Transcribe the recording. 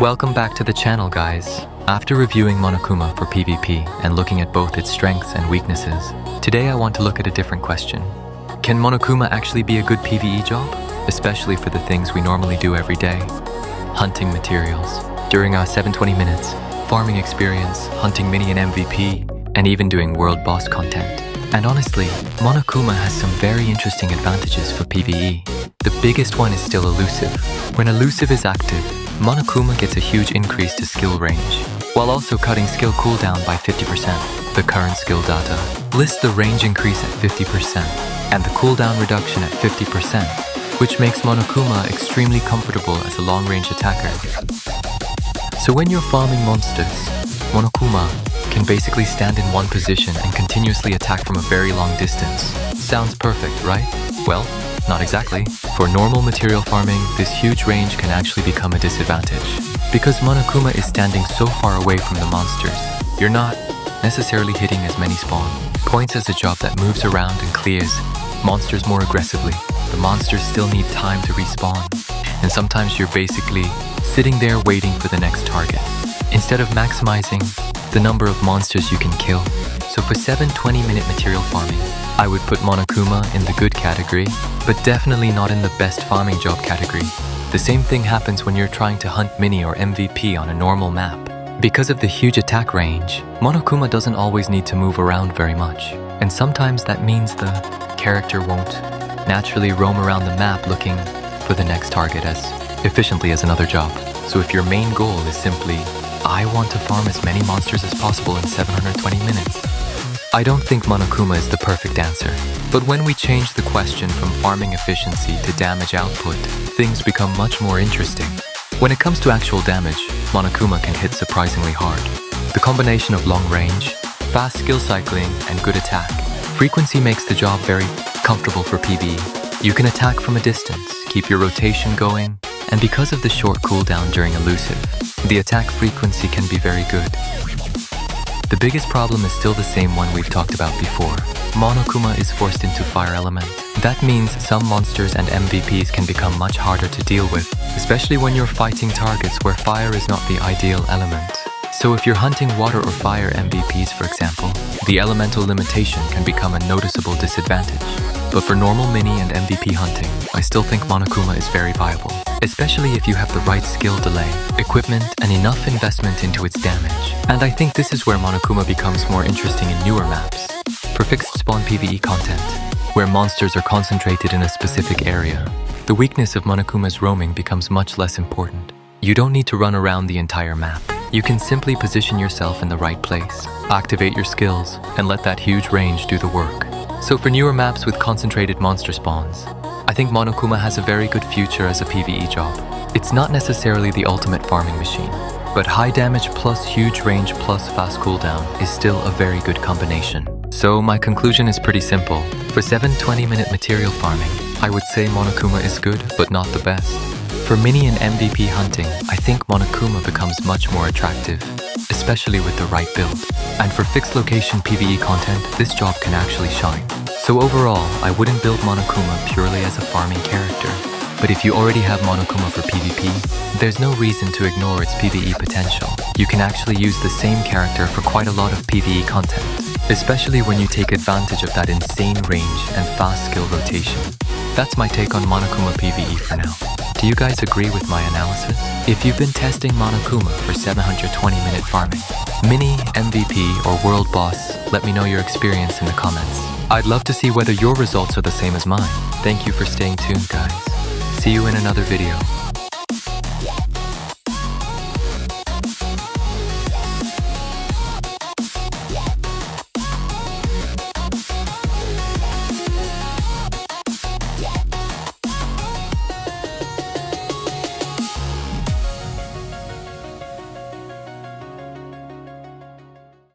Welcome back to the channel, guys. After reviewing Monokuma for PvP and looking at both its strengths and weaknesses, today I want to look at a different question. Can Monokuma actually be a good PvE job? Especially for the things we normally do every day. Hunting materials, during our 720 minutes, farming experience, hunting mini and MVP, and even doing world boss content. And honestly, Monokuma has some very interesting advantages for PvE. The biggest one is still Elusive. When Elusive is active, Monokuma gets a huge increase to skill range, while also cutting skill cooldown by 50%. The current skill data lists the range increase at 50% and the cooldown reduction at 50%, which makes Monokuma extremely comfortable as a long-range attacker. So when you're farming monsters, Monokuma can basically stand in one position and continuously attack from a very long distance. Sounds perfect, right? Well, not exactly. For normal material farming, this huge range can actually become a disadvantage. Because Monokuma is standing so far away from the monsters, you're not necessarily hitting as many spawn points as a job that moves around and clears monsters more aggressively. The monsters still need time to respawn, and sometimes you're basically sitting there waiting for the next target, instead of maximizing the number of monsters you can kill. So for 7-20-minute material farming, I would put Monokuma in the good category, but definitely not in the best farming job category. The same thing happens when you're trying to hunt mini or MVP on a normal map. Because of the huge attack range, Monokuma doesn't always need to move around very much, and sometimes that means the character won't naturally roam around the map looking for the next target as efficiently as another job. So if your main goal is simply, I want to farm as many monsters as possible in 720 minutes, I don't think Monokuma is the perfect answer. But when we change the question from farming efficiency to damage output, things become much more interesting. When it comes to actual damage, Monokuma can hit surprisingly hard. The combination of long range, fast skill cycling, and good attack frequency makes the job very comfortable for PvE. You can attack from a distance, keep your rotation going, and because of the short cooldown during Elusive, the attack frequency can be very good. The biggest problem is still the same one we've talked about before. Monokuma is forced into fire element. That means some monsters and MVPs can become much harder to deal with, especially when you're fighting targets where fire is not the ideal element. So if you're hunting water or fire MVPs, for example, the elemental limitation can become a noticeable disadvantage. But for normal mini and MVP hunting, I still think Monokuma is very viable, especially if you have the right skill delay, equipment, and enough investment into its damage. And I think this is where Monokuma becomes more interesting in newer maps. For fixed spawn PvE content, where monsters are concentrated in a specific area, the weakness of Monokuma's roaming becomes much less important. You don't need to run around the entire map. You can simply position yourself in the right place, activate your skills, and let that huge range do the work. So for newer maps with concentrated monster spawns, I think Monokuma has a very good future as a PvE job. It's not necessarily the ultimate farming machine, but high damage plus huge range plus fast cooldown is still a very good combination. So my conclusion is pretty simple. For 7-20-minute material farming, I would say Monokuma is good, but not the best. For mini and MVP hunting, I think Monokuma becomes much more attractive, especially with the right build. And for fixed location PvE content, this job can actually shine. So overall, I wouldn't build Monokuma purely as a farming character. But if you already have Monokuma for PvP, there's no reason to ignore its PvE potential. You can actually use the same character for quite a lot of PvE content, especially when you take advantage of that insane range and fast skill rotation. That's my take on Monokuma PvE for now. Do you guys agree with my analysis? If you've been testing Monokuma for 720-minute farming, mini, MVP, or world boss, let me know your experience in the comments. I'd love to see whether your results are the same as mine. Thank you for staying tuned, guys. See you in another video.